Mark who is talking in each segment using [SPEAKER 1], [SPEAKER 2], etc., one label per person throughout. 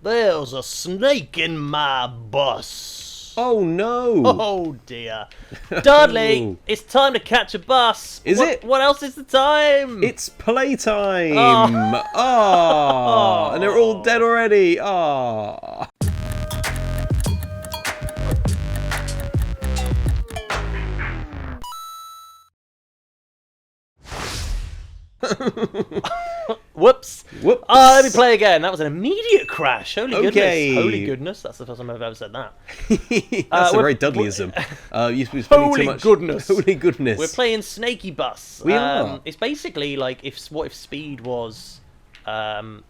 [SPEAKER 1] There's a snake in my bus.
[SPEAKER 2] Oh no!
[SPEAKER 1] Oh dear. Dudley, it's time to catch a bus.
[SPEAKER 2] Is it?
[SPEAKER 1] What else is the time?
[SPEAKER 2] It's playtime!
[SPEAKER 1] Oh.
[SPEAKER 2] Ah, and they're all dead already. Ah.
[SPEAKER 1] Whoops.
[SPEAKER 2] Whoops.
[SPEAKER 1] Let me play again. That was an immediate crash. Holy goodness.
[SPEAKER 2] Okay.
[SPEAKER 1] Holy goodness. That's the first time I've ever said that.
[SPEAKER 2] That's a very Dudleyism. You spending
[SPEAKER 1] Holy
[SPEAKER 2] too much.
[SPEAKER 1] goodness.
[SPEAKER 2] Holy goodness.
[SPEAKER 1] We're playing Snakeybus.
[SPEAKER 2] We are.
[SPEAKER 1] It's basically like what if Speed was a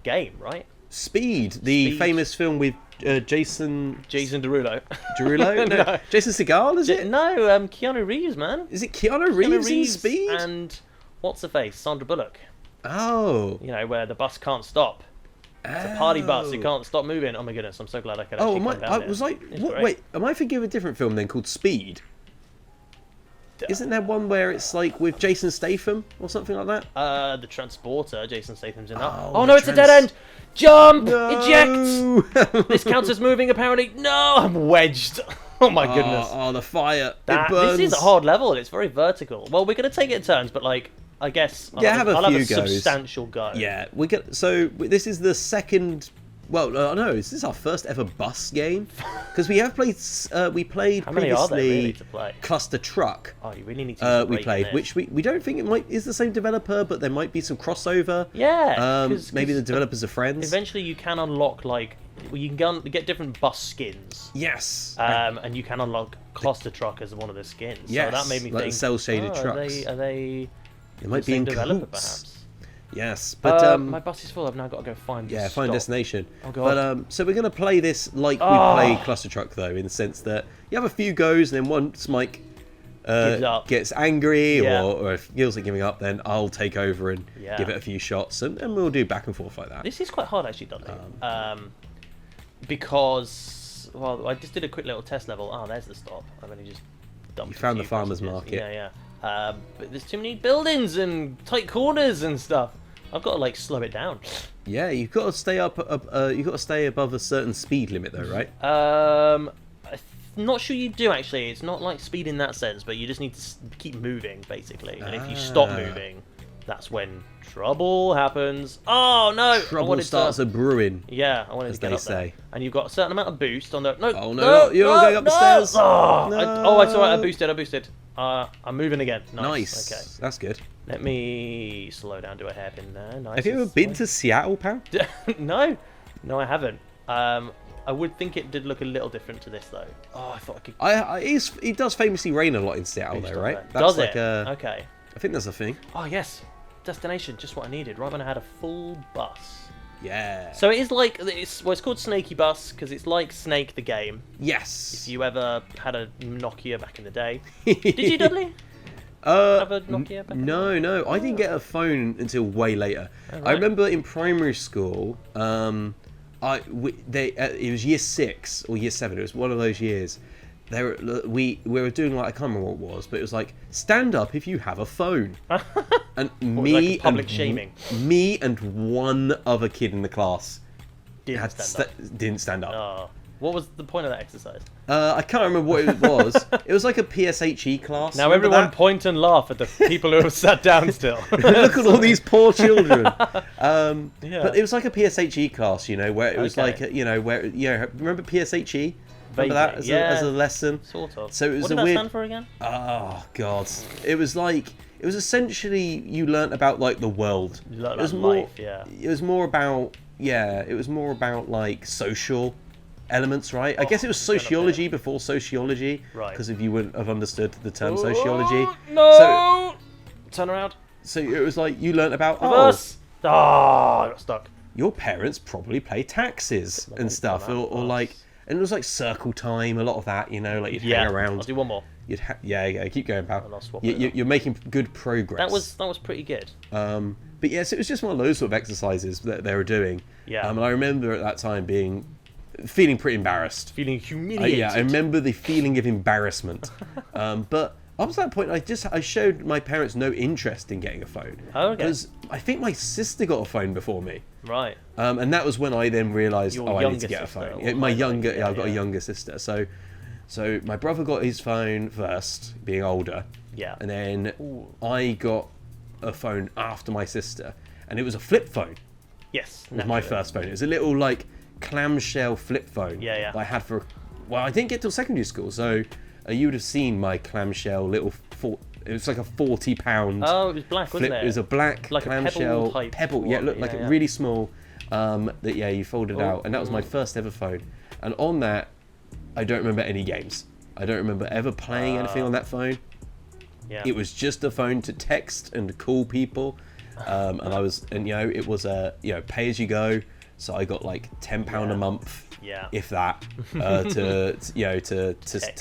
[SPEAKER 1] game, right?
[SPEAKER 2] Speed, the famous film with Jason
[SPEAKER 1] Derulo.
[SPEAKER 2] Derulo? No. Jason Segel, is it?
[SPEAKER 1] No, Keanu Reeves, man.
[SPEAKER 2] Is it Keanu Reeves in Speed?
[SPEAKER 1] And what's her face? Sandra Bullock.
[SPEAKER 2] Oh.
[SPEAKER 1] You know, where the bus can't stop. It's a party bus. It can't stop moving. Oh my goodness, I'm so glad I could actually come down here.
[SPEAKER 2] was like,
[SPEAKER 1] It's
[SPEAKER 2] what,
[SPEAKER 1] great.
[SPEAKER 2] wait, am I thinking of a different film then called Speed? Isn't there one where it's like with Jason Statham or something like that?
[SPEAKER 1] The transporter, Jason Statham's in that.
[SPEAKER 2] Oh,
[SPEAKER 1] Oh no,
[SPEAKER 2] the
[SPEAKER 1] it's a dead end! Jump! Eject!
[SPEAKER 2] No!
[SPEAKER 1] This counts as moving apparently. No, I'm wedged. Oh my goodness.
[SPEAKER 2] Oh, the fire. It burns.
[SPEAKER 1] This is a hard level and it's very vertical. Well, we're going to take it in turns, but like, I guess I'll
[SPEAKER 2] have a few
[SPEAKER 1] have a
[SPEAKER 2] goes.
[SPEAKER 1] substantial go.
[SPEAKER 2] Yeah, this is the second. Well, no, this is our first ever bus game because we have played. We played
[SPEAKER 1] How many are there
[SPEAKER 2] previously
[SPEAKER 1] really to play?
[SPEAKER 2] Cluster Truck.
[SPEAKER 1] Oh, you really need to use a
[SPEAKER 2] We
[SPEAKER 1] break in
[SPEAKER 2] played,
[SPEAKER 1] this.
[SPEAKER 2] which we don't think is the same developer, but there might be some crossover.
[SPEAKER 1] Yeah.
[SPEAKER 2] Maybe the developers are friends.
[SPEAKER 1] Eventually, you can unlock you can get different bus skins.
[SPEAKER 2] Yes.
[SPEAKER 1] And you can unlock Cluster Truck as one of the skins.
[SPEAKER 2] Yes,
[SPEAKER 1] So that made me
[SPEAKER 2] like
[SPEAKER 1] think.
[SPEAKER 2] the cell-shaded trucks.
[SPEAKER 1] Are they
[SPEAKER 2] It might
[SPEAKER 1] the
[SPEAKER 2] be in
[SPEAKER 1] same developer,
[SPEAKER 2] cahoots.
[SPEAKER 1] perhaps?
[SPEAKER 2] Yes, but
[SPEAKER 1] My bus is full. I've now got to go find.
[SPEAKER 2] yeah,
[SPEAKER 1] a
[SPEAKER 2] find
[SPEAKER 1] stop.
[SPEAKER 2] destination.
[SPEAKER 1] Oh god.
[SPEAKER 2] But so we're gonna play this like we play Cluster Truck though, in the sense that you have a few goes, and then once Mike
[SPEAKER 1] Gives up.
[SPEAKER 2] gets angry
[SPEAKER 1] Yeah.
[SPEAKER 2] or if feels like giving up, then I'll take over and
[SPEAKER 1] Yeah.
[SPEAKER 2] give it a few shots, and we'll do back and forth like that.
[SPEAKER 1] This is quite hard actually, Dudley. Because I just did a quick little test level. Oh, there's the stop. I've only just dumped.
[SPEAKER 2] You found
[SPEAKER 1] a
[SPEAKER 2] the
[SPEAKER 1] few
[SPEAKER 2] farmer's
[SPEAKER 1] passengers.
[SPEAKER 2] market.
[SPEAKER 1] Yeah. But there's too many buildings and tight corners and stuff. I've got to like slow it down.
[SPEAKER 2] Yeah, you've got to stay you've got to stay above a certain speed limit though, right?
[SPEAKER 1] I'm not sure you do actually. It's not like speed in that sense, but you just need to keep moving basically. And if you stop moving, that's when trouble happens. Oh no!
[SPEAKER 2] Trouble starts a brewing.
[SPEAKER 1] Yeah, I wanted to get
[SPEAKER 2] they
[SPEAKER 1] up there.
[SPEAKER 2] say.
[SPEAKER 1] And you've got a certain amount of boost on the. No!
[SPEAKER 2] Oh no! You're going up the stairs.
[SPEAKER 1] Oh,
[SPEAKER 2] No.
[SPEAKER 1] I saw it. I boosted. I'm moving again.
[SPEAKER 2] Nice.
[SPEAKER 1] Okay.
[SPEAKER 2] That's good.
[SPEAKER 1] Let me slow down to a hairpin there. Nice.
[SPEAKER 2] Have you ever been to Seattle, pal?
[SPEAKER 1] No, I haven't. I would think it did look a little different to this though. Oh, I thought I could.
[SPEAKER 2] It does famously rain a lot in Seattle,
[SPEAKER 1] boost
[SPEAKER 2] though,
[SPEAKER 1] on
[SPEAKER 2] right?
[SPEAKER 1] there. Does
[SPEAKER 2] like
[SPEAKER 1] it?
[SPEAKER 2] a.
[SPEAKER 1] Okay.
[SPEAKER 2] I think that's a thing.
[SPEAKER 1] Oh yes, destination, just what I needed. Right when I had a full bus.
[SPEAKER 2] Yeah.
[SPEAKER 1] So it is like it's called Snakeybus because it's like Snake the game.
[SPEAKER 2] Yes.
[SPEAKER 1] If you ever had a Nokia back in the day, did you, Dudley?
[SPEAKER 2] Have
[SPEAKER 1] a Nokia back in
[SPEAKER 2] no, I didn't get a phone until way later.
[SPEAKER 1] Oh,
[SPEAKER 2] I
[SPEAKER 1] right.
[SPEAKER 2] remember in primary school, it was year 6 or year 7. It was one of those years. We were doing like, I can't remember what it was, but it was like, stand up if you have a phone. And
[SPEAKER 1] like public shaming.
[SPEAKER 2] Me and one other kid in the class
[SPEAKER 1] Didn't
[SPEAKER 2] stand up.
[SPEAKER 1] Oh. What was the point of that exercise?
[SPEAKER 2] I can't remember what it was. It was like a PSHE class.
[SPEAKER 1] Now
[SPEAKER 2] remember
[SPEAKER 1] everyone
[SPEAKER 2] that?
[SPEAKER 1] point and laugh at the people who have sat down still.
[SPEAKER 2] Look at all these poor children.
[SPEAKER 1] Yeah.
[SPEAKER 2] But it was like a PSHE class, where it was
[SPEAKER 1] Okay.
[SPEAKER 2] like, remember PSHE? Remember
[SPEAKER 1] Vaguely,
[SPEAKER 2] that as a lesson?
[SPEAKER 1] Sort of.
[SPEAKER 2] So it was
[SPEAKER 1] what did
[SPEAKER 2] a
[SPEAKER 1] that
[SPEAKER 2] weird.
[SPEAKER 1] stand for again?
[SPEAKER 2] Oh God! It was essentially you learnt about like the world.
[SPEAKER 1] You learnt
[SPEAKER 2] It was
[SPEAKER 1] about
[SPEAKER 2] more.
[SPEAKER 1] life, yeah.
[SPEAKER 2] It was more about It was more about like social elements, right? I guess it was sociology before sociology,
[SPEAKER 1] Right.
[SPEAKER 2] Because if you wouldn't have understood the term sociology.
[SPEAKER 1] No! Turn around.
[SPEAKER 2] So it was like you learnt about
[SPEAKER 1] Bus! Oh, I got stuck.
[SPEAKER 2] your parents probably pay taxes and stuff, or like, and it was like circle time, a lot of that, like you'd hang around.
[SPEAKER 1] I'll do one more.
[SPEAKER 2] Yeah, keep going, pal.
[SPEAKER 1] And I'll swap it
[SPEAKER 2] You're making good progress.
[SPEAKER 1] That was pretty good.
[SPEAKER 2] But yes, it was just one of those sort of exercises that they were doing.
[SPEAKER 1] Yeah.
[SPEAKER 2] And I remember at that time feeling pretty embarrassed.
[SPEAKER 1] Feeling humiliated.
[SPEAKER 2] Yeah, I remember the feeling of embarrassment. But up to that point, I showed my parents no interest in getting a phone.
[SPEAKER 1] Oh, okay.
[SPEAKER 2] Because I think my sister got a phone before me.
[SPEAKER 1] Right.
[SPEAKER 2] And that was when I then realised,
[SPEAKER 1] Your
[SPEAKER 2] I need to
[SPEAKER 1] younger
[SPEAKER 2] get a
[SPEAKER 1] sister,
[SPEAKER 2] phone.
[SPEAKER 1] or
[SPEAKER 2] My
[SPEAKER 1] like,
[SPEAKER 2] younger,
[SPEAKER 1] yeah,
[SPEAKER 2] I've got a
[SPEAKER 1] yeah.
[SPEAKER 2] younger sister. So my brother got his phone first, being older.
[SPEAKER 1] Yeah.
[SPEAKER 2] And then
[SPEAKER 1] Ooh.
[SPEAKER 2] I got a phone after my sister, and it was a flip phone.
[SPEAKER 1] Yes.
[SPEAKER 2] It was my first phone. It was a little like clamshell flip phone.
[SPEAKER 1] Yeah, yeah.
[SPEAKER 2] That I had for. Well, I didn't get till secondary school, so you would have seen my clamshell little. It was like a £40.
[SPEAKER 1] Oh, it was black, wasn't it?
[SPEAKER 2] It was a black
[SPEAKER 1] like
[SPEAKER 2] clamshell
[SPEAKER 1] a pebble type.
[SPEAKER 2] Yeah, it looked like
[SPEAKER 1] yeah.
[SPEAKER 2] really small. That you folded out, and that was my first ever phone. And on that, I don't remember any games. I don't remember ever playing anything on that phone.
[SPEAKER 1] Yeah.
[SPEAKER 2] It was just a phone to text and call people, and it was a pay as you go. So I got like £10 a month, if that, to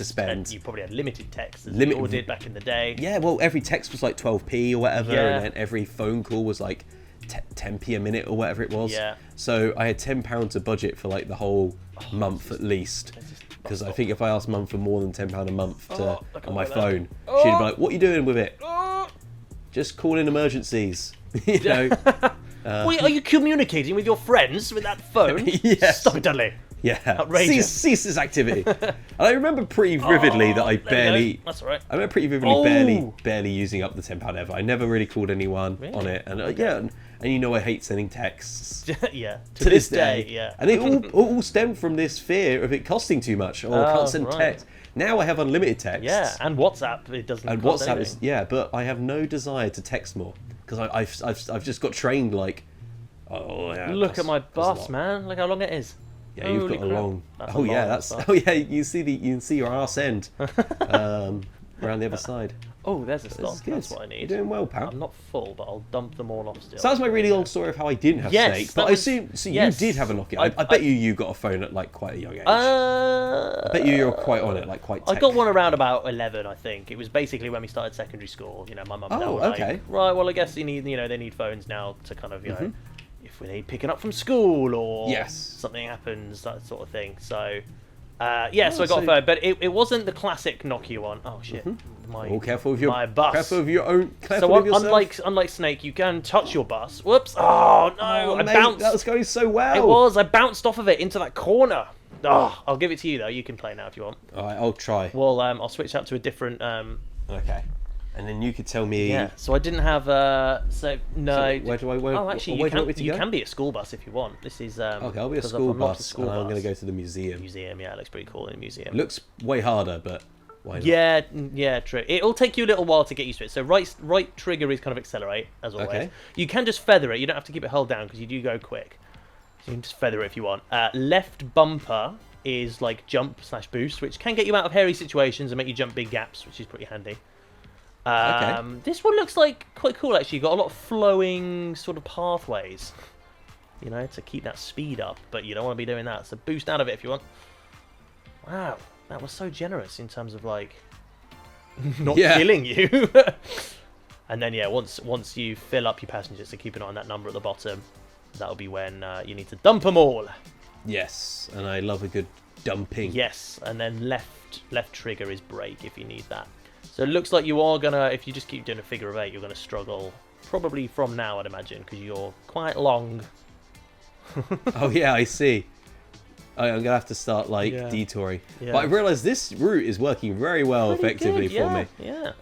[SPEAKER 2] spend.
[SPEAKER 1] And you probably had limited text, as we all did back in the day.
[SPEAKER 2] Yeah, well, every text was like 12p or whatever,
[SPEAKER 1] Yeah.
[SPEAKER 2] and then every phone call was like 10p a minute or whatever it was.
[SPEAKER 1] Yeah.
[SPEAKER 2] So I had £10 to budget for like the whole month at least. Because I think if I asked Mum for more than £10 a month on my phone, she'd be like, "What are you doing with it?" Just call in emergencies.
[SPEAKER 1] Wait, are you communicating with your friends with that phone?
[SPEAKER 2] Yes.
[SPEAKER 1] Stop it, Dudley.
[SPEAKER 2] Yeah.
[SPEAKER 1] Outrageous.
[SPEAKER 2] Cease this activity. And I remember pretty vividly that I
[SPEAKER 1] there we
[SPEAKER 2] barely.
[SPEAKER 1] go. That's all right.
[SPEAKER 2] I remember pretty vividly barely using up the £10 ever. I never really called anyone on it, and I hate sending texts.
[SPEAKER 1] Yeah.
[SPEAKER 2] To this day,
[SPEAKER 1] yeah.
[SPEAKER 2] And it all stemmed from this fear of it costing too much, or can't send text. Now I have unlimited text.
[SPEAKER 1] Yeah, and WhatsApp, it doesn't.
[SPEAKER 2] And
[SPEAKER 1] cost
[SPEAKER 2] WhatsApp
[SPEAKER 1] anything.
[SPEAKER 2] but I have no desire to text more because I've just got trained like. Oh yeah.
[SPEAKER 1] Look at my
[SPEAKER 2] that's a
[SPEAKER 1] bus,
[SPEAKER 2] lot.
[SPEAKER 1] man. Look how long it is.
[SPEAKER 2] Yeah, you've
[SPEAKER 1] Holy
[SPEAKER 2] got a
[SPEAKER 1] crap.
[SPEAKER 2] long.
[SPEAKER 1] That's
[SPEAKER 2] Oh
[SPEAKER 1] a
[SPEAKER 2] yeah,
[SPEAKER 1] long
[SPEAKER 2] that's.
[SPEAKER 1] bus.
[SPEAKER 2] Oh yeah, you can see your arse end, around the other side.
[SPEAKER 1] Oh, there's a stop.
[SPEAKER 2] This is good.
[SPEAKER 1] That's what I need.
[SPEAKER 2] You're doing well, pal.
[SPEAKER 1] I'm not full, but I'll dump them all off still.
[SPEAKER 2] So that's my really long story of how I didn't have
[SPEAKER 1] Yes,
[SPEAKER 2] Snake.
[SPEAKER 1] that
[SPEAKER 2] But I
[SPEAKER 1] was-
[SPEAKER 2] assume
[SPEAKER 1] yes.
[SPEAKER 2] you did have a Nokia. I bet you got a phone at like quite a young age. I bet you were quite on it, like quite.
[SPEAKER 1] I
[SPEAKER 2] Tech.
[SPEAKER 1] got one around about 11, I think. It was basically when we started secondary school. You know, my mum and dad were like,
[SPEAKER 2] okay.
[SPEAKER 1] right, well, I guess they need phones now to kind of, if we need picking up from school or
[SPEAKER 2] Yes.
[SPEAKER 1] something happens, that sort of thing. So, so I got a
[SPEAKER 2] so-
[SPEAKER 1] phone, but it wasn't the classic Nokia one. Oh shit!
[SPEAKER 2] Careful with your.
[SPEAKER 1] my bus.
[SPEAKER 2] Careful with your own. Careful
[SPEAKER 1] So
[SPEAKER 2] with yourself.
[SPEAKER 1] unlike Snake, you can touch your bus. Whoops! Oh no!
[SPEAKER 2] Oh,
[SPEAKER 1] I
[SPEAKER 2] mate,
[SPEAKER 1] bounced.
[SPEAKER 2] that was going so well.
[SPEAKER 1] It was. I bounced off of it into that corner. Oh, I'll give it to you though. You can play now if you want.
[SPEAKER 2] All right, I'll try.
[SPEAKER 1] Well, I'll switch up to a different.
[SPEAKER 2] Okay. And then you could tell me.
[SPEAKER 1] Yeah. So I didn't have. So no.
[SPEAKER 2] Where do I? Where,
[SPEAKER 1] Oh, actually,
[SPEAKER 2] where
[SPEAKER 1] you
[SPEAKER 2] do want me
[SPEAKER 1] can.
[SPEAKER 2] to
[SPEAKER 1] You
[SPEAKER 2] go?
[SPEAKER 1] can be a school bus if you want. This is.
[SPEAKER 2] Okay, I'll be a
[SPEAKER 1] 'cause
[SPEAKER 2] school
[SPEAKER 1] I'm not a
[SPEAKER 2] bus,
[SPEAKER 1] school
[SPEAKER 2] and I'm
[SPEAKER 1] bus.
[SPEAKER 2] going to go to the museum.
[SPEAKER 1] Museum, yeah, it looks pretty cool in a museum.
[SPEAKER 2] Looks way harder, but why not?
[SPEAKER 1] Yeah, true. It'll take you a little while to get used to it. So right trigger is kind of accelerate, as always.
[SPEAKER 2] Okay.
[SPEAKER 1] You can just feather it. You don't have to keep it held down because you do go quick. So you can just feather it if you want. Left bumper is like jump/boost, which can get you out of hairy situations and make you jump big gaps, which is pretty handy. This one looks like quite cool actually. You've got a lot of flowing sort of pathways, to keep that speed up, but you don't want to be doing that. So boost out of it if you want. Wow, that was so generous in terms of like not killing you. And then once you fill up your passengers, so keep an eye on that number at the bottom. That'll be when you need to dump them all.
[SPEAKER 2] Yes, and I love a good dumping.
[SPEAKER 1] Yes, and then left trigger is brake if you need that. So it looks like you are gonna, if you just keep doing a figure of 8, you're gonna struggle probably from now, I'd imagine, because you're quite long.
[SPEAKER 2] Oh yeah, I see. I'm gonna have to start detouring.
[SPEAKER 1] Yeah.
[SPEAKER 2] But I realise this route is working very well,
[SPEAKER 1] Pretty
[SPEAKER 2] effectively
[SPEAKER 1] good,
[SPEAKER 2] for me.
[SPEAKER 1] Yeah.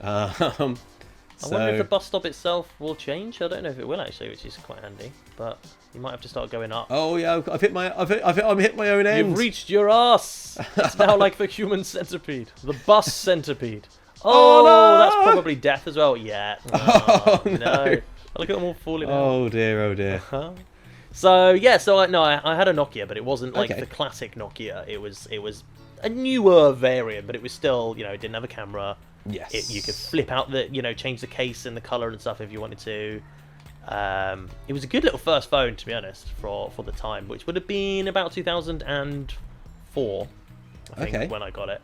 [SPEAKER 2] So,
[SPEAKER 1] I wonder if the bus stop itself will change. I don't know if it will actually, which is quite handy. But you might have to start going up.
[SPEAKER 2] Oh yeah, I've hit my own end.
[SPEAKER 1] You've reached your ass. It's now like the human centipede, the bus centipede. Oh,
[SPEAKER 2] no!
[SPEAKER 1] That's probably death as well. Yeah.
[SPEAKER 2] Oh, no.
[SPEAKER 1] Look at them all falling out.
[SPEAKER 2] Oh dear.
[SPEAKER 1] So I had a Nokia, but it wasn't like
[SPEAKER 2] Okay.
[SPEAKER 1] the classic Nokia. It was a newer variant, but it was still, it didn't have a camera.
[SPEAKER 2] Yes.
[SPEAKER 1] You could flip out change the case and the color and stuff if you wanted to. It was a good little first phone, to be honest, for the time, which would have been about 2004, I think, when I got it.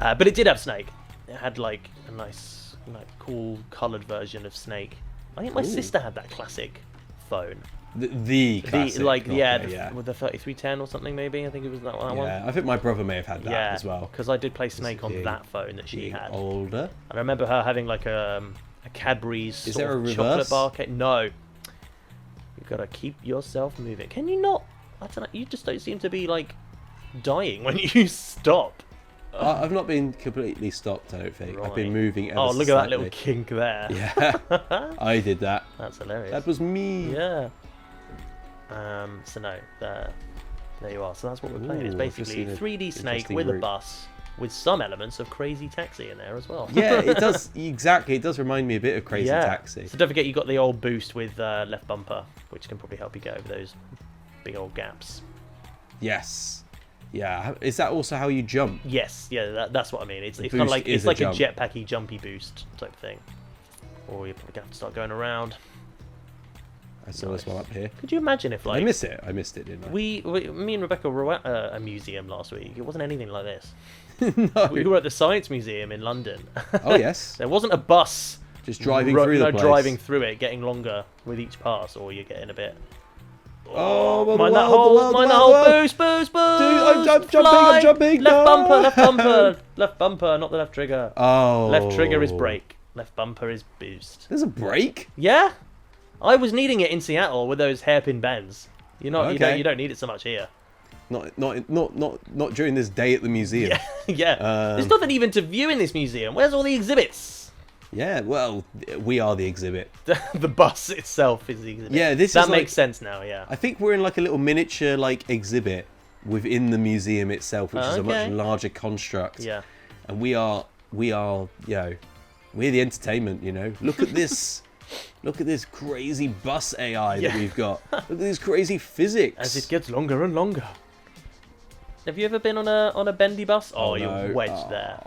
[SPEAKER 1] But it did have Snake. It had like a nice, cool coloured version of Snake. I think my sister had that classic phone.
[SPEAKER 2] The classic.
[SPEAKER 1] With the 3310 or something, maybe. I think it was that one.
[SPEAKER 2] Yeah, I think my brother may have had that as well.
[SPEAKER 1] Because I did play Snake on that phone that she had.
[SPEAKER 2] Older.
[SPEAKER 1] And I remember her having like a Cadbury's
[SPEAKER 2] Is there a
[SPEAKER 1] chocolate
[SPEAKER 2] reverse?
[SPEAKER 1] bar cake. No. You've got to keep yourself moving. Can you not? I don't know. You just don't seem to be like dying when you stop.
[SPEAKER 2] I've not been completely stopped, I don't think. I've been moving ever
[SPEAKER 1] Oh, look at that
[SPEAKER 2] slightly.
[SPEAKER 1] little kink there.
[SPEAKER 2] Yeah, I did that.
[SPEAKER 1] That's hilarious.
[SPEAKER 2] That was me.
[SPEAKER 1] Yeah. So no, there you are. So that's what we're playing. It's
[SPEAKER 2] Ooh,
[SPEAKER 1] basically
[SPEAKER 2] I've just
[SPEAKER 1] 3D
[SPEAKER 2] seen
[SPEAKER 1] Snake
[SPEAKER 2] interesting
[SPEAKER 1] with a
[SPEAKER 2] route.
[SPEAKER 1] bus, with some elements of Crazy Taxi in there as well.
[SPEAKER 2] Yeah, it does. Exactly. It does remind me a bit of Crazy Taxi.
[SPEAKER 1] So don't forget you got the old boost with left bumper, which can probably help you get over those big old gaps.
[SPEAKER 2] Yes. Yeah. Is that also how you jump?
[SPEAKER 1] Yes, yeah, that's what I mean. It's kind of
[SPEAKER 2] boost
[SPEAKER 1] like
[SPEAKER 2] is
[SPEAKER 1] it's like a
[SPEAKER 2] jump.
[SPEAKER 1] jetpacky jumpy boost type thing. Or you're probably gonna have to start going around.
[SPEAKER 2] I saw this one up here.
[SPEAKER 1] Could you imagine if like
[SPEAKER 2] I missed it. I missed it, didn't I?
[SPEAKER 1] me and Rebecca were at a museum last week. It wasn't anything like this.
[SPEAKER 2] No.
[SPEAKER 1] We were at the Science Museum in London.
[SPEAKER 2] Oh yes.
[SPEAKER 1] There wasn't a bus
[SPEAKER 2] Just driving through the place.
[SPEAKER 1] driving through it, getting longer with each pass, or you're getting a bit.
[SPEAKER 2] Oh, well,
[SPEAKER 1] mind
[SPEAKER 2] the
[SPEAKER 1] that
[SPEAKER 2] world,
[SPEAKER 1] hole!
[SPEAKER 2] the world,
[SPEAKER 1] Mind
[SPEAKER 2] the
[SPEAKER 1] that
[SPEAKER 2] world,
[SPEAKER 1] hole!
[SPEAKER 2] the world.
[SPEAKER 1] Boost! Boost! Boost!
[SPEAKER 2] Dude, I'm jumping!
[SPEAKER 1] Fly!
[SPEAKER 2] I'm jumping!
[SPEAKER 1] Left
[SPEAKER 2] No!
[SPEAKER 1] bumper! Left bumper! Left bumper! Not the left trigger.
[SPEAKER 2] Oh.
[SPEAKER 1] Left trigger is brake. Left bumper is boost.
[SPEAKER 2] There's a brake?
[SPEAKER 1] Yeah, I was needing it in Seattle with those hairpin bends. You
[SPEAKER 2] Okay.
[SPEAKER 1] don't need it so much here.
[SPEAKER 2] Not during this day at the museum.
[SPEAKER 1] Yeah. There's nothing even to view in this museum. Where's all the exhibits?
[SPEAKER 2] Yeah, well, we are the exhibit.
[SPEAKER 1] The bus itself is the exhibit.
[SPEAKER 2] Yeah,
[SPEAKER 1] that
[SPEAKER 2] is
[SPEAKER 1] makes sense now. Yeah.
[SPEAKER 2] I think we're in like a little miniature like exhibit within the museum itself, which is a much larger construct.
[SPEAKER 1] Yeah.
[SPEAKER 2] And we are, you know, we're the entertainment. You know, look at this. Look at this crazy bus AI that we've got. Look at this crazy physics.
[SPEAKER 1] As it gets longer and longer. Have you ever been on a bendy bus? Oh, you're wedged there.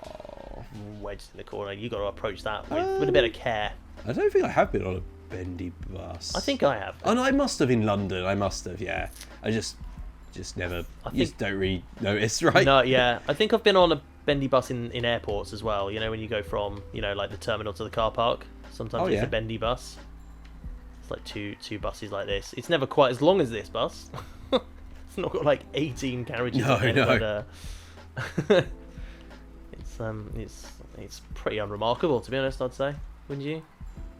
[SPEAKER 1] Wedged in the corner. You got to approach that with a bit of care.
[SPEAKER 2] I don't think I have been on a bendy bus.
[SPEAKER 1] I think I have.
[SPEAKER 2] Oh no, I must have in London. I must have. Yeah. I just never. You just don't really notice, right?
[SPEAKER 1] No, yeah. I think I've been on a bendy bus in airports as well. You know, when you go from like the terminal to the car park. Sometimes it's a bendy bus. It's like two buses like this. It's never quite as long as this bus. It's not got like 18 carriages.
[SPEAKER 2] No.
[SPEAKER 1] But, it's pretty unremarkable, to be honest. I'd say. Wouldn't you?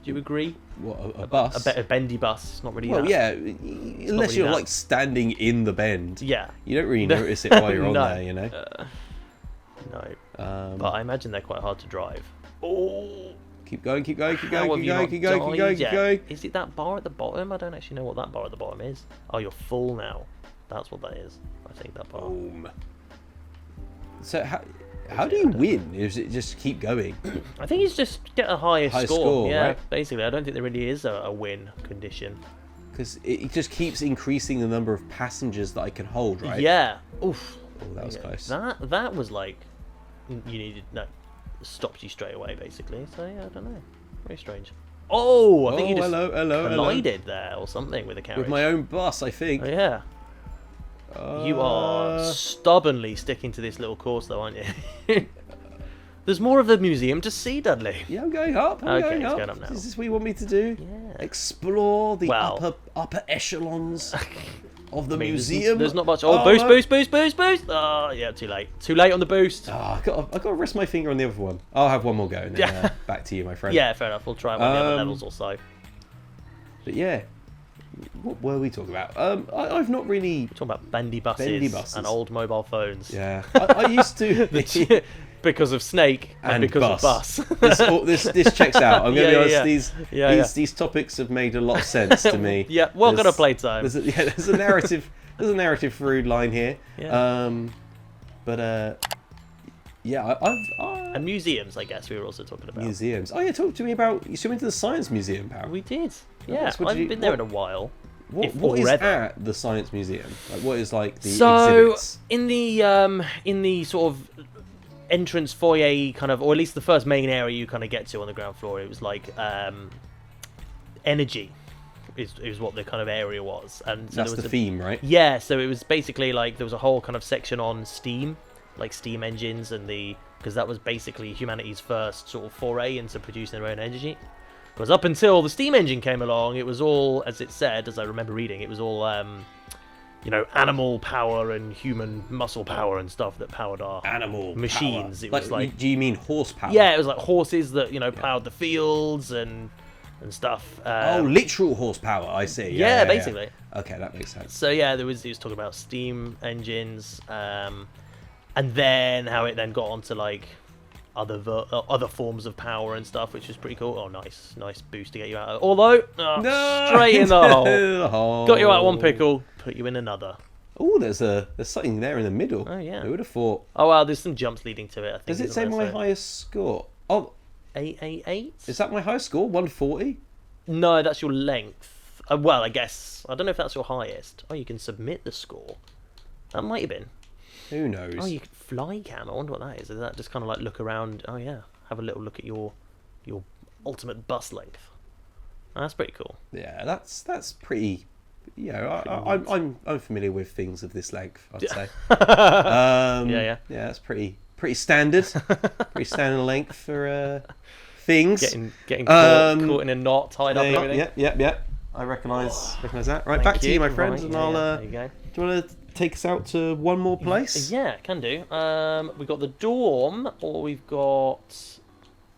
[SPEAKER 1] Do you agree?
[SPEAKER 2] What, a bus?
[SPEAKER 1] A bendy bus. It's not really.
[SPEAKER 2] Well,
[SPEAKER 1] that.
[SPEAKER 2] yeah. Unless you're like standing in the bend.
[SPEAKER 1] Yeah.
[SPEAKER 2] You don't really notice it while you're on
[SPEAKER 1] No.
[SPEAKER 2] there, you know.
[SPEAKER 1] No. But I imagine they're quite hard to drive. Oh.
[SPEAKER 2] Keep going, keep going, keep
[SPEAKER 1] How
[SPEAKER 2] going,
[SPEAKER 1] have
[SPEAKER 2] keep
[SPEAKER 1] you
[SPEAKER 2] going,
[SPEAKER 1] not
[SPEAKER 2] keep going, keep going,
[SPEAKER 1] died
[SPEAKER 2] keep
[SPEAKER 1] yet?
[SPEAKER 2] going.
[SPEAKER 1] Is it that bar at the bottom? I don't actually know what that bar at the bottom is. Oh, you're full now. That's what that is. I think that bar.
[SPEAKER 2] Boom. So how do you win? Is it just keep going?
[SPEAKER 1] I think it's just get a higher score. Yeah,
[SPEAKER 2] right?
[SPEAKER 1] basically. I don't think there really is a win condition.
[SPEAKER 2] Because it just keeps increasing the number of passengers that I can hold, right?
[SPEAKER 1] Yeah. Oof.
[SPEAKER 2] Oh, that was close.
[SPEAKER 1] That was like you needed stopped you straight away basically. So yeah, I don't know. Very strange. Oh, I think you just collided there or something with a carriage.
[SPEAKER 2] With my own bus, I think.
[SPEAKER 1] Oh, yeah. You are stubbornly sticking to this little course, though, aren't you? There's more of the museum to see, Dudley.
[SPEAKER 2] Yeah, I'm going up. I'm going up.
[SPEAKER 1] Now.
[SPEAKER 2] Is this what you want me to do?
[SPEAKER 1] Yeah.
[SPEAKER 2] Explore the upper echelons of the museum.
[SPEAKER 1] There's not much. Oh, boost! Oh, yeah, too late. Too late on the boost.
[SPEAKER 2] Oh, I got to rest my finger on the other one. I'll have one more go and then back to you, my friend.
[SPEAKER 1] Yeah, fair enough. We'll try one of the other levels or so.
[SPEAKER 2] But yeah. What were we talking about? I've not really...
[SPEAKER 1] We're talking about bendy buses and old mobile phones.
[SPEAKER 2] Yeah. I used to...
[SPEAKER 1] Because of Snake and because of bus.
[SPEAKER 2] This checks out. I'm going to be honest, these topics have made a lot of sense to me.
[SPEAKER 1] Yeah, welcome to Playtime.
[SPEAKER 2] There's a narrative through line here.
[SPEAKER 1] Yeah.
[SPEAKER 2] And
[SPEAKER 1] museums, I guess we were also talking about.
[SPEAKER 2] Museums. Oh yeah, talk to me about... You went to the Science Museum, pal.
[SPEAKER 1] We did. Yeah, I haven't been there in a while.
[SPEAKER 2] What is at the Science Museum? Like, what is like the
[SPEAKER 1] exhibits?
[SPEAKER 2] So
[SPEAKER 1] in the sort of entrance foyer kind of, or at least the first main area you kind of get to on the ground floor, it was like energy is what the kind of area was, and so
[SPEAKER 2] that's
[SPEAKER 1] there was
[SPEAKER 2] the theme, right?
[SPEAKER 1] Yeah, so it was basically like there was a whole kind of section on steam, like steam engines, and because that was basically humanity's first sort of foray into producing their own energy. Because up until the steam engine came along, it was all, as it said, as I remember reading, it was all, animal power and human muscle power and stuff that powered our
[SPEAKER 2] Animal
[SPEAKER 1] machines.
[SPEAKER 2] Power.
[SPEAKER 1] It was like,
[SPEAKER 2] do you mean horsepower?
[SPEAKER 1] yeah, it was like horses that plowed the fields and stuff.
[SPEAKER 2] Literal horsepower. I see.
[SPEAKER 1] Yeah, basically.
[SPEAKER 2] Yeah. Okay, that makes sense.
[SPEAKER 1] So yeah, he was talking about steam engines, and then how it then got onto like other forms of power and stuff, which was pretty cool. Oh, nice boost to get you out of. Although, straight in the hole. Got you out one pickle, put you in another.
[SPEAKER 2] Oh, there's something there in the middle.
[SPEAKER 1] Oh yeah.
[SPEAKER 2] Who would have thought?
[SPEAKER 1] Oh wow, there's some jumps leading to it. I think.
[SPEAKER 2] Does it say my highest score? Oh,
[SPEAKER 1] 888.
[SPEAKER 2] Is that my highest score? 140.
[SPEAKER 1] No, that's your length. Well, I guess I don't know if that's your highest. Oh, you can submit the score. That might have been.
[SPEAKER 2] Who knows?
[SPEAKER 1] Oh, you can fly cam. I wonder what that is. Is that just kind of like look around? Oh yeah, have a little look at your ultimate bus length. Oh, that's pretty cool.
[SPEAKER 2] Yeah, that's pretty. Yeah, I'm familiar with things of this length, I'd say.
[SPEAKER 1] Yeah.
[SPEAKER 2] Yeah, that's pretty standard. Pretty standard length for things.
[SPEAKER 1] Getting caught in a knot, tied up and everything.
[SPEAKER 2] Yep. I recognise that. Right,
[SPEAKER 1] Thank
[SPEAKER 2] back to you, my
[SPEAKER 1] Right,
[SPEAKER 2] friends, and I'll.
[SPEAKER 1] there you go.
[SPEAKER 2] Do you want to take us out to one more place?
[SPEAKER 1] Yeah, can do. We've got the dorm, or we've got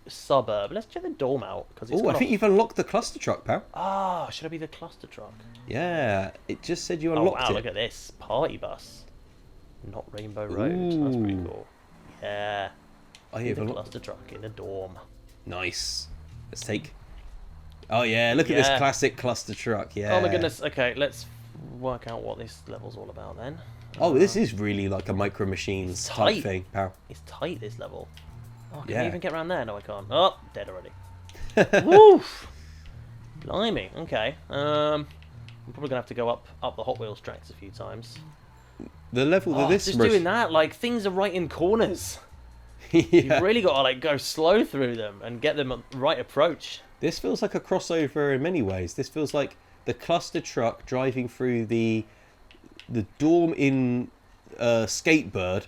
[SPEAKER 1] suburb. Let's check the dorm out because it's.
[SPEAKER 2] Oh, I think you've unlocked the cluster truck, pal.
[SPEAKER 1] Ah, should I be the cluster truck?
[SPEAKER 2] Yeah, it just said you unlocked it.
[SPEAKER 1] Look at this party bus, not Rainbow Road. That's pretty cool. Yeah.
[SPEAKER 2] Oh, you've
[SPEAKER 1] the
[SPEAKER 2] unlocked
[SPEAKER 1] cluster truck in a dorm.
[SPEAKER 2] Nice. Let's take. Oh yeah, look at this classic cluster truck. Yeah.
[SPEAKER 1] Oh my goodness. Okay, let's work out what this level's all about then.
[SPEAKER 2] Oh, this is really like a Micro Machines type thing, pal.
[SPEAKER 1] It's tight, this level. Oh, can
[SPEAKER 2] Yeah.
[SPEAKER 1] I even get around there? No, I can't. Oh, dead already. Woof! Blimey. Okay. I'm probably gonna have to go up the Hot Wheels tracks a few times.
[SPEAKER 2] The level that this
[SPEAKER 1] just doing that, like things are right in corners.
[SPEAKER 2] Yeah.
[SPEAKER 1] You've really got to like go slow through them and get them at the right approach.
[SPEAKER 2] This feels like a crossover in many ways. This feels like the cluster truck driving through the dorm in Skatebird.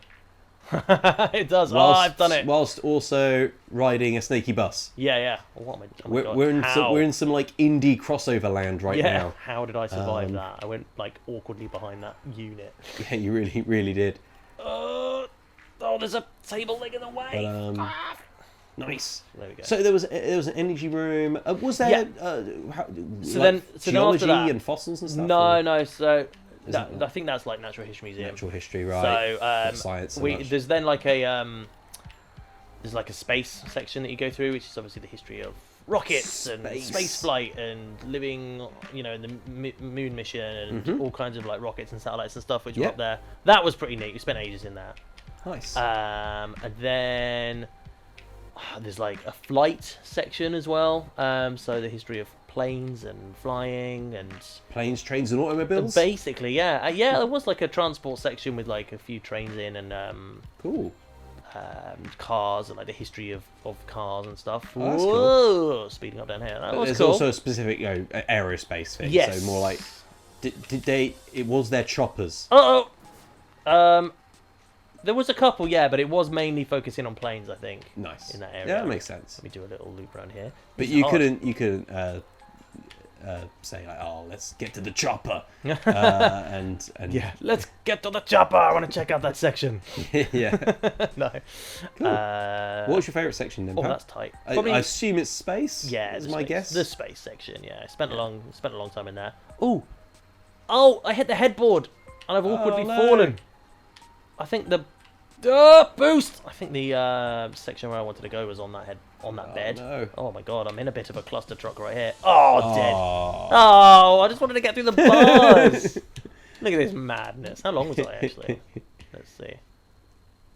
[SPEAKER 1] It does. I've done it.
[SPEAKER 2] Whilst also riding a Snakeybus.
[SPEAKER 1] Yeah. What am I? Oh my God.
[SPEAKER 2] We're in some like indie crossover land right now.
[SPEAKER 1] How did I survive that? I went like awkwardly behind that unit.
[SPEAKER 2] Yeah, you really did.
[SPEAKER 1] Oh, there's a table leg in the way.
[SPEAKER 2] But, nice.
[SPEAKER 1] There we go.
[SPEAKER 2] So there was an energy room. Was there?
[SPEAKER 1] Yeah. So
[SPEAKER 2] geology
[SPEAKER 1] then after that,
[SPEAKER 2] and fossils and stuff?
[SPEAKER 1] No. So I think that's like Natural History Museum.
[SPEAKER 2] Natural history, right?
[SPEAKER 1] So
[SPEAKER 2] science.
[SPEAKER 1] there's then like a space section that you go through, which is obviously the history of rockets and space flight and living, in the moon mission and all kinds of like rockets and satellites and stuff, which were up there. That was pretty neat. We spent ages in that.
[SPEAKER 2] Nice.
[SPEAKER 1] And then there's like a flight section as well. So the history of planes and flying and
[SPEAKER 2] planes, trains, and automobiles.
[SPEAKER 1] Basically, yeah. There was like a transport section with like a few trains in and
[SPEAKER 2] cool.
[SPEAKER 1] Cars and like the history of cars and stuff.
[SPEAKER 2] Oh, that's
[SPEAKER 1] Whoa,
[SPEAKER 2] cool.
[SPEAKER 1] Speeding up down here.
[SPEAKER 2] There's also a specific, aerospace thing.
[SPEAKER 1] Yes.
[SPEAKER 2] So more like, did they? It was their choppers.
[SPEAKER 1] There was a couple, but it was mainly focusing on planes, I think.
[SPEAKER 2] Nice.
[SPEAKER 1] In that area.
[SPEAKER 2] Yeah, that makes sense.
[SPEAKER 1] Let me do a little loop around here.
[SPEAKER 2] But you couldn't say like, oh, let's get to the chopper. and
[SPEAKER 1] yeah, let's get to the chopper. I want to check out that section.
[SPEAKER 2] Yeah.
[SPEAKER 1] No.
[SPEAKER 2] Cool. What was your favourite section then?
[SPEAKER 1] Oh,
[SPEAKER 2] Pat?
[SPEAKER 1] that's tight.
[SPEAKER 2] I assume it's space.
[SPEAKER 1] Yeah,
[SPEAKER 2] is my guess.
[SPEAKER 1] The space section. Yeah, I spent a long time in there. Oh! I hit the headboard and I've awkwardly fallen. I think the boost. I think the section where I wanted to go was on that bed.
[SPEAKER 2] No.
[SPEAKER 1] Oh my God, I'm in a bit of a cluster truck right here. Oh, dead. Oh, I just wanted to get through the bars. Look at this madness. How long was I actually? Let's see.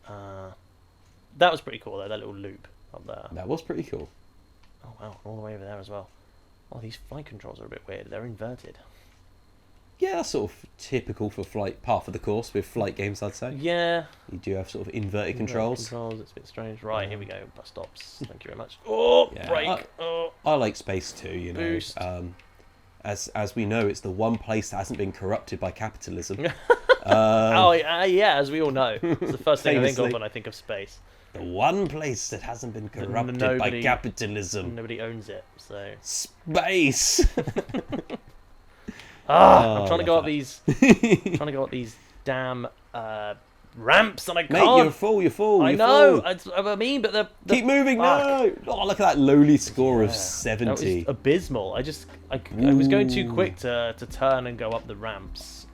[SPEAKER 1] That was pretty cool though. That little loop up there.
[SPEAKER 2] That was pretty cool.
[SPEAKER 1] Oh wow, all the way over there as well. Oh, these flight controls are a bit weird. They're inverted.
[SPEAKER 2] Yeah, that's sort of typical for flight, par for the course with flight games, I'd say.
[SPEAKER 1] Yeah.
[SPEAKER 2] You do have sort of inverted controls.
[SPEAKER 1] It's a bit strange. Right, here we go. Bus stops. Thank you very much. Oh,
[SPEAKER 2] yeah,
[SPEAKER 1] break.
[SPEAKER 2] I like space too,
[SPEAKER 1] Boost.
[SPEAKER 2] As we know, it's the one place that hasn't been corrupted by capitalism.
[SPEAKER 1] Yeah, as we all know. It's the first thing I think of
[SPEAKER 2] Famously.
[SPEAKER 1] when I think of space.
[SPEAKER 2] The one place that hasn't been corrupted by
[SPEAKER 1] nobody-
[SPEAKER 2] capitalism.
[SPEAKER 1] Nobody owns it, so...
[SPEAKER 2] Space!
[SPEAKER 1] I'm trying to go
[SPEAKER 2] love
[SPEAKER 1] up these damn ramps, and I can't.
[SPEAKER 2] Mate, you're full, you're full.
[SPEAKER 1] I
[SPEAKER 2] you're
[SPEAKER 1] know.
[SPEAKER 2] full.
[SPEAKER 1] That's what I mean, but the
[SPEAKER 2] Keep moving,
[SPEAKER 1] fuck.
[SPEAKER 2] no! Oh, look at that lowly score of
[SPEAKER 1] That
[SPEAKER 2] 70.
[SPEAKER 1] was abysmal. I was going too quick to turn and go up the ramps.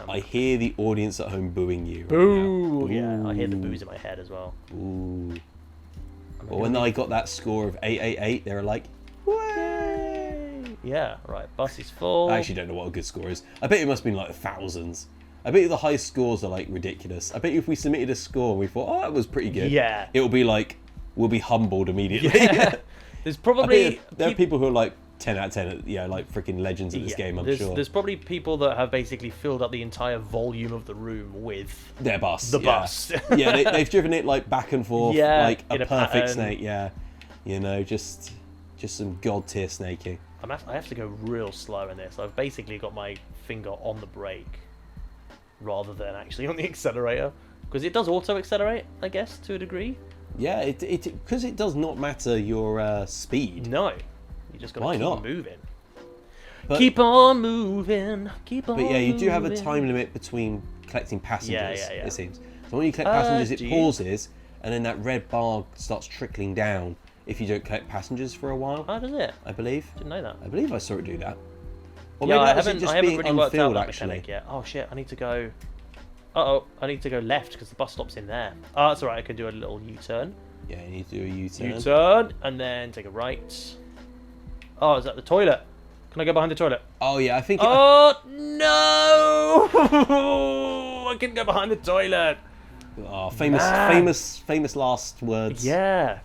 [SPEAKER 2] I hear the audience at home booing you.
[SPEAKER 1] Boo!
[SPEAKER 2] Right now.
[SPEAKER 1] Yeah, I hear the boos in my head as well.
[SPEAKER 2] Ooh. Well, when I got that score of 888, they were like,
[SPEAKER 1] Yay! Yeah, right. Bus is full.
[SPEAKER 2] I actually don't know what a good score is. I bet it must be like thousands. I bet you the high scores are like ridiculous. I bet you if we submitted a score and we thought, oh, that was pretty good.
[SPEAKER 1] Yeah.
[SPEAKER 2] It'll be like, we'll be humbled immediately.
[SPEAKER 1] Yeah. There's probably
[SPEAKER 2] there are people who are like 10 out of 10, yeah, like freaking legends of this game, I'm sure.
[SPEAKER 1] There's probably people that have basically filled up the entire volume of the room with
[SPEAKER 2] Their bus.
[SPEAKER 1] the
[SPEAKER 2] yeah.
[SPEAKER 1] bus.
[SPEAKER 2] Yeah, they've driven it like back and forth,
[SPEAKER 1] Yeah,
[SPEAKER 2] like a
[SPEAKER 1] in a
[SPEAKER 2] perfect
[SPEAKER 1] pattern.
[SPEAKER 2] snake, yeah. You know, just some god tier snaking.
[SPEAKER 1] I have to go real slow in this. I've basically got my finger on the brake rather than actually on the accelerator. Because it does auto accelerate, I guess, to a degree.
[SPEAKER 2] Yeah, because it does not matter your speed.
[SPEAKER 1] No. You just gotta
[SPEAKER 2] Why
[SPEAKER 1] keep
[SPEAKER 2] not?
[SPEAKER 1] moving.
[SPEAKER 2] But,
[SPEAKER 1] Keep on moving. Keep on
[SPEAKER 2] but yeah, you do have a
[SPEAKER 1] moving.
[SPEAKER 2] time limit between collecting passengers,
[SPEAKER 1] Yeah.
[SPEAKER 2] it seems. So when you collect passengers, it
[SPEAKER 1] do you?
[SPEAKER 2] pauses, and then that red bar starts trickling down if you don't collect passengers for a while,
[SPEAKER 1] Oh, does it?
[SPEAKER 2] I believe.
[SPEAKER 1] Didn't know that.
[SPEAKER 2] I believe I saw it do that. Or
[SPEAKER 1] Yeah,
[SPEAKER 2] maybe
[SPEAKER 1] I
[SPEAKER 2] that was it
[SPEAKER 1] haven't,
[SPEAKER 2] just
[SPEAKER 1] I haven't
[SPEAKER 2] being
[SPEAKER 1] really worked out
[SPEAKER 2] unfilled,
[SPEAKER 1] that
[SPEAKER 2] actually.
[SPEAKER 1] mechanic yet. Oh shit, I need to go... Uh-oh, I need to go left because the bus stop's in there. Oh, that's alright, I could do a little U-turn.
[SPEAKER 2] Yeah, you need to do a U-turn.
[SPEAKER 1] U-turn, and then take a right. Oh, is that the toilet? Can I go behind the toilet?
[SPEAKER 2] Oh yeah, I think.
[SPEAKER 1] Oh, no! I couldn't go behind the toilet.
[SPEAKER 2] Oh, famous last words.
[SPEAKER 1] Yeah.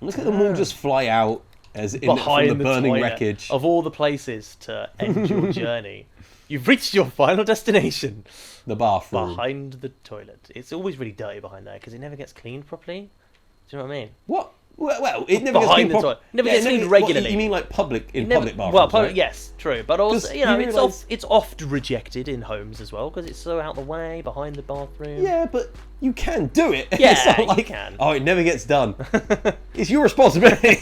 [SPEAKER 2] Let's get them all just fly out as in from
[SPEAKER 1] Behind
[SPEAKER 2] the burning
[SPEAKER 1] toilet.
[SPEAKER 2] wreckage.
[SPEAKER 1] Of all the places to end your journey, you've reached your final destination.
[SPEAKER 2] The bathroom.
[SPEAKER 1] Behind the toilet. It's always really dirty behind there because it never gets cleaned properly. Do you know what I mean?
[SPEAKER 2] What? Well, it never gets
[SPEAKER 1] Behind
[SPEAKER 2] cleaned
[SPEAKER 1] the toilet. Never gets cleaned regularly.
[SPEAKER 2] You mean like public
[SPEAKER 1] It never-
[SPEAKER 2] public bathrooms?
[SPEAKER 1] Well,
[SPEAKER 2] right?
[SPEAKER 1] yes, true, but also
[SPEAKER 2] 'Cause
[SPEAKER 1] you know
[SPEAKER 2] you
[SPEAKER 1] it's
[SPEAKER 2] realise-
[SPEAKER 1] it's oft rejected in homes as well because it's so out the way behind the bathroom.
[SPEAKER 2] Yeah, but you can do it.
[SPEAKER 1] Yeah,
[SPEAKER 2] It's not
[SPEAKER 1] you
[SPEAKER 2] like,
[SPEAKER 1] can.
[SPEAKER 2] Oh, it never gets done. It's your responsibility.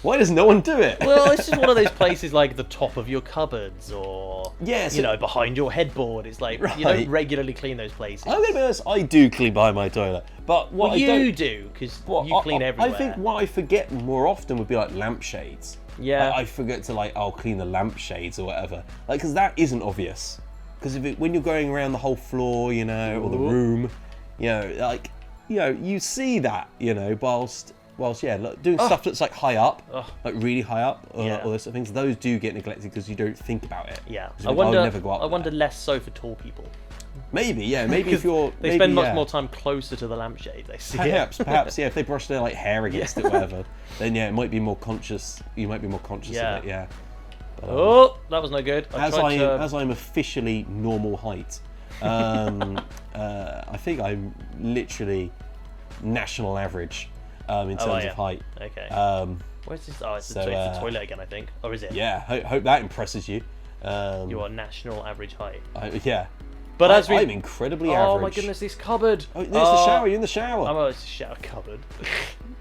[SPEAKER 2] Why does no one do it?
[SPEAKER 1] Well, it's just one of those places like the top of your cupboards or
[SPEAKER 2] Yeah, so-
[SPEAKER 1] you know behind your headboard. It's like you
[SPEAKER 2] Right.
[SPEAKER 1] don't regularly clean those places.
[SPEAKER 2] I'm gonna be honest. I do clean behind my toilet, but what
[SPEAKER 1] Well,
[SPEAKER 2] I
[SPEAKER 1] you
[SPEAKER 2] don't
[SPEAKER 1] do because
[SPEAKER 2] Well,
[SPEAKER 1] you clean everywhere.
[SPEAKER 2] I think what I forget more often would be like lampshades.
[SPEAKER 1] Yeah.
[SPEAKER 2] I forget to like, I'll clean the lampshades or whatever. Like, because that isn't obvious. Because when you're going around the whole floor, you know, or the room, you know, like, you know, you see that, you know, whilst yeah, like, doing stuff that's like high up, like really high up,
[SPEAKER 1] Yeah.
[SPEAKER 2] or those sort of things. Those do get neglected because you don't think about it.
[SPEAKER 1] Yeah,
[SPEAKER 2] 'Cause
[SPEAKER 1] I
[SPEAKER 2] you think,
[SPEAKER 1] wonder.
[SPEAKER 2] I'll never go up
[SPEAKER 1] I wonder
[SPEAKER 2] there.
[SPEAKER 1] less so for tall people.
[SPEAKER 2] Maybe, yeah, maybe if you're.
[SPEAKER 1] They
[SPEAKER 2] maybe,
[SPEAKER 1] spend much
[SPEAKER 2] yeah.
[SPEAKER 1] more time closer to the lampshade. They see
[SPEAKER 2] Perhaps, yeah. If they brush their like hair against it, whatever, then yeah, it might be more conscious. You might be more conscious
[SPEAKER 1] Yeah.
[SPEAKER 2] of it, yeah. But,
[SPEAKER 1] Oh, that was no good.
[SPEAKER 2] as
[SPEAKER 1] tried
[SPEAKER 2] I'm officially normal height, I think I'm literally national average in terms
[SPEAKER 1] are ya?
[SPEAKER 2] of height.
[SPEAKER 1] Okay.
[SPEAKER 2] Um,
[SPEAKER 1] Where's this? Oh, it's,
[SPEAKER 2] so,
[SPEAKER 1] it's the
[SPEAKER 2] uh,
[SPEAKER 1] toilet again, I think. Or is it?
[SPEAKER 2] yeah, hope that impresses you.
[SPEAKER 1] Your national average height.
[SPEAKER 2] Yeah.
[SPEAKER 1] But as we.
[SPEAKER 2] I'm incredibly
[SPEAKER 1] Oh
[SPEAKER 2] average.
[SPEAKER 1] my goodness, this cupboard.
[SPEAKER 2] Oh, there's the shower. You're in the shower.
[SPEAKER 1] I'm a shower cupboard.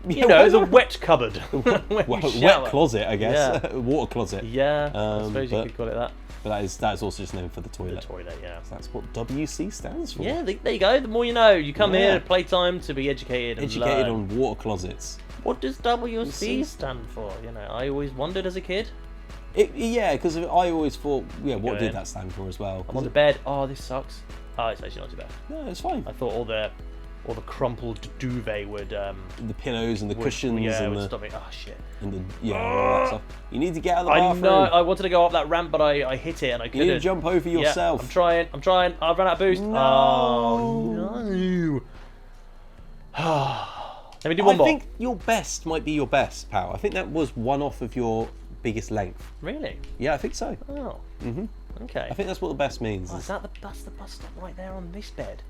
[SPEAKER 2] Yeah,
[SPEAKER 1] You know,
[SPEAKER 2] why
[SPEAKER 1] the
[SPEAKER 2] not?
[SPEAKER 1] wet cupboard. When you
[SPEAKER 2] Wet
[SPEAKER 1] shower.
[SPEAKER 2] closet, I guess. Water closet.
[SPEAKER 1] Yeah, I suppose you
[SPEAKER 2] but-
[SPEAKER 1] could call it that.
[SPEAKER 2] But that is also just named for the
[SPEAKER 1] The
[SPEAKER 2] toilet.
[SPEAKER 1] toilet, yeah.
[SPEAKER 2] That's what WC stands for.
[SPEAKER 1] Yeah, there you go. The more you know. You come
[SPEAKER 2] Yeah.
[SPEAKER 1] here at Playtime to be educated and
[SPEAKER 2] Educated
[SPEAKER 1] learn.
[SPEAKER 2] on water closets.
[SPEAKER 1] What does WC stand for? You know, I always wondered as a kid.
[SPEAKER 2] Yeah, because I always thought, yeah, what
[SPEAKER 1] Go
[SPEAKER 2] did
[SPEAKER 1] in.
[SPEAKER 2] that stand for as well?
[SPEAKER 1] I'm on the bed. Oh, this sucks. Oh, it's actually not too bad.
[SPEAKER 2] No, it's fine.
[SPEAKER 1] I thought all the crumpled duvet would
[SPEAKER 2] The pillows and the cushions
[SPEAKER 1] yeah,
[SPEAKER 2] and
[SPEAKER 1] would
[SPEAKER 2] the
[SPEAKER 1] stop me. Oh shit.
[SPEAKER 2] all that stuff. You need to get out of the
[SPEAKER 1] I
[SPEAKER 2] bathroom.
[SPEAKER 1] know. I wanted to go up that ramp, but I hit it and I
[SPEAKER 2] You
[SPEAKER 1] couldn't.
[SPEAKER 2] need to jump over
[SPEAKER 1] Yeah,
[SPEAKER 2] yourself.
[SPEAKER 1] I'm trying. I've run out of boost.
[SPEAKER 2] No.
[SPEAKER 1] Oh no. Let me do one
[SPEAKER 2] I
[SPEAKER 1] more.
[SPEAKER 2] think your best might be your best, pal. I think that was one off of your biggest length.
[SPEAKER 1] Really?
[SPEAKER 2] Yeah, I think so.
[SPEAKER 1] Oh. Okay.
[SPEAKER 2] I think that's what the best means.
[SPEAKER 1] Oh, that's the bus stop right there on this bed.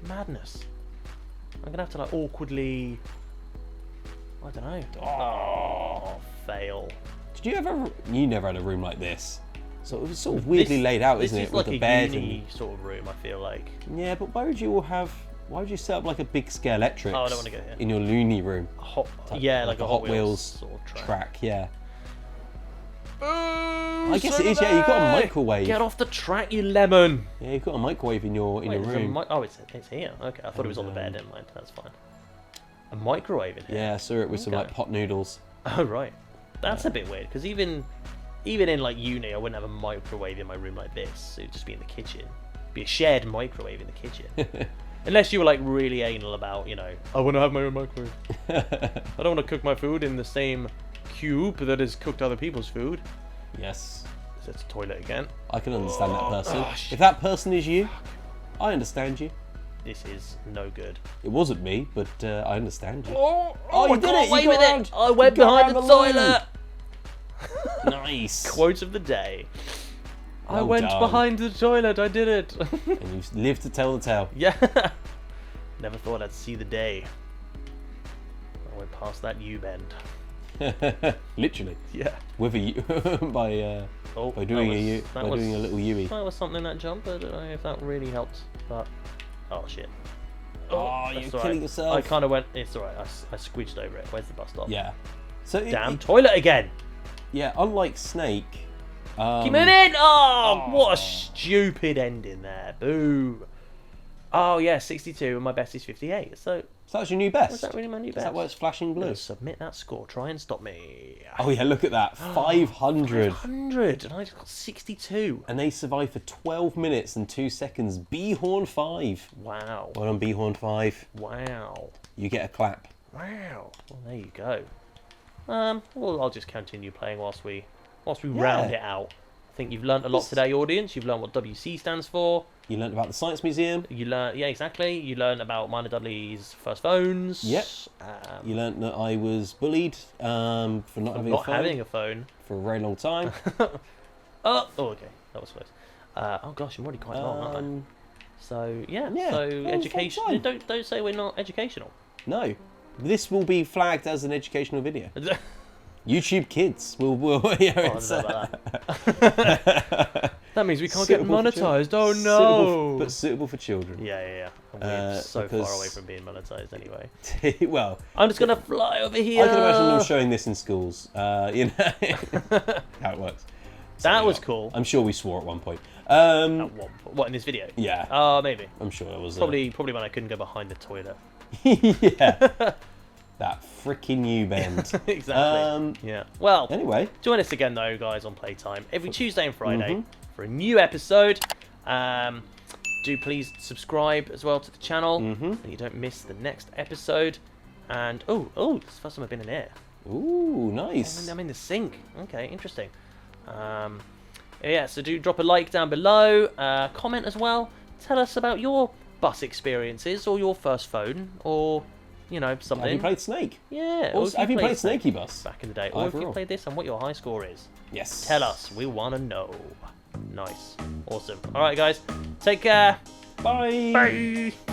[SPEAKER 1] Madness. I'm gonna have to like awkwardly. I don't know. Oh, fail.
[SPEAKER 2] Did you ever? You never had a room like this. So it was sort of weirdly laid out, isn't it?
[SPEAKER 1] Like
[SPEAKER 2] With a bed
[SPEAKER 1] uni sort of room, I feel like.
[SPEAKER 2] Yeah, but why would you set up like a big scale electrics
[SPEAKER 1] Oh, I don't want to go here.
[SPEAKER 2] in your loony room?
[SPEAKER 1] Like a Hot Wheels sort of
[SPEAKER 2] track, yeah.
[SPEAKER 1] Oh,
[SPEAKER 2] I guess it is, yeah, you've got a microwave.
[SPEAKER 1] Get off the track, you lemon!
[SPEAKER 2] Yeah, you've got a microwave in your room.
[SPEAKER 1] It's here. Okay, I thought it was on the bed, never mind, that's fine. A microwave in here?
[SPEAKER 2] Yeah, I saw it with some like pot noodles.
[SPEAKER 1] Oh, right. That's a bit weird, because even in like uni, I wouldn't have a microwave in my room like this. It would just be in the kitchen. It'd be a shared microwave in the kitchen. Unless you were like really anal about, I want to have my own microwave. I don't want to cook my food in the same cube that has cooked other people's food.
[SPEAKER 2] Yes.
[SPEAKER 1] It's a toilet again.
[SPEAKER 2] I can understand that person. If that person is you, I understand you.
[SPEAKER 1] This is no good.
[SPEAKER 2] It wasn't me, but I understand you.
[SPEAKER 1] You did it! You got it! I went behind the toilet!
[SPEAKER 2] Nice.
[SPEAKER 1] Quote of the day. I
[SPEAKER 2] Well
[SPEAKER 1] went
[SPEAKER 2] done.
[SPEAKER 1] behind the toilet, I did it.
[SPEAKER 2] And you live to tell the tale.
[SPEAKER 1] Yeah. Never thought I'd see the day. I went past that U-bend.
[SPEAKER 2] Literally.
[SPEAKER 1] Yeah.
[SPEAKER 2] With a U by doing a little U-y.
[SPEAKER 1] That was something, that jump. I don't know if that really helped. But oh shit.
[SPEAKER 2] Oh, you're killing yourself.
[SPEAKER 1] I kind of went. It's alright. I squidged over it. Where's the bus stop?
[SPEAKER 2] Yeah. So
[SPEAKER 1] Damn toilet again.
[SPEAKER 2] Yeah, unlike Snake.
[SPEAKER 1] Keep it in! Oh, what a stupid ending there. Boo. Oh, yeah, 62, and my best is 58. So
[SPEAKER 2] that's your new best?
[SPEAKER 1] Was that really my new best?
[SPEAKER 2] Is that why it's flashing blue?
[SPEAKER 1] Submit that score. Try and stop me.
[SPEAKER 2] Oh, yeah, look at that. 500.
[SPEAKER 1] 500, and I just got 62.
[SPEAKER 2] And they survived for 12 minutes and 2 seconds. B-Horn 5.
[SPEAKER 1] Wow.
[SPEAKER 2] Well done, B-Horn 5.
[SPEAKER 1] Wow.
[SPEAKER 2] You get a clap.
[SPEAKER 1] Wow. Well, there you go. Well, I'll just continue playing whilst we round it out. I think you've learnt a lot today, audience. You've learnt what WC stands for.
[SPEAKER 2] You learnt about the Science Museum.
[SPEAKER 1] You learnt, yeah, exactly. You learnt about Minor Dudley's first phones.
[SPEAKER 2] Yep. You learnt that I was bullied for not having a phone for a very long time.
[SPEAKER 1] Oh, okay, that was close. Oh gosh, I'm already quite long, aren't I? So yeah. So education. Don't say we're not educational.
[SPEAKER 2] No, this will be flagged as an educational video. YouTube Kids will
[SPEAKER 1] That means we can't get monetized. Oh no!
[SPEAKER 2] But suitable for children.
[SPEAKER 1] Yeah. We're so far away from being monetized anyway.
[SPEAKER 2] Well,
[SPEAKER 1] I'm just gonna fly over here.
[SPEAKER 2] I can imagine them showing this in schools. You know how it works. So,
[SPEAKER 1] that was cool.
[SPEAKER 2] I'm sure we swore at one point.
[SPEAKER 1] At one point. What, in this video?
[SPEAKER 2] Yeah.
[SPEAKER 1] Maybe.
[SPEAKER 2] I'm sure it was
[SPEAKER 1] probably when I couldn't go behind the toilet.
[SPEAKER 2] Yeah. That freaking U-bend.
[SPEAKER 1] Exactly. Yeah. Well,
[SPEAKER 2] anyway,
[SPEAKER 1] join us again though, guys, on Playtime every Tuesday and Friday for a new episode. Do please subscribe as well to the channel so you don't miss the next episode. And it's the first time I've been in air.
[SPEAKER 2] Ooh, nice.
[SPEAKER 1] I'm in the sink. Okay, interesting. Yeah, so do drop a like down below. Comment as well. Tell us about your bus experiences or your first phone or something.
[SPEAKER 2] Have you played Snake?
[SPEAKER 1] Yeah.
[SPEAKER 2] Also, have you played Snakeybus
[SPEAKER 1] back in the day? Or if you played this and what your high score is.
[SPEAKER 2] Yes.
[SPEAKER 1] Tell us. We want to know. Nice. Awesome. All right, guys. Take care.
[SPEAKER 2] Bye.
[SPEAKER 1] Bye.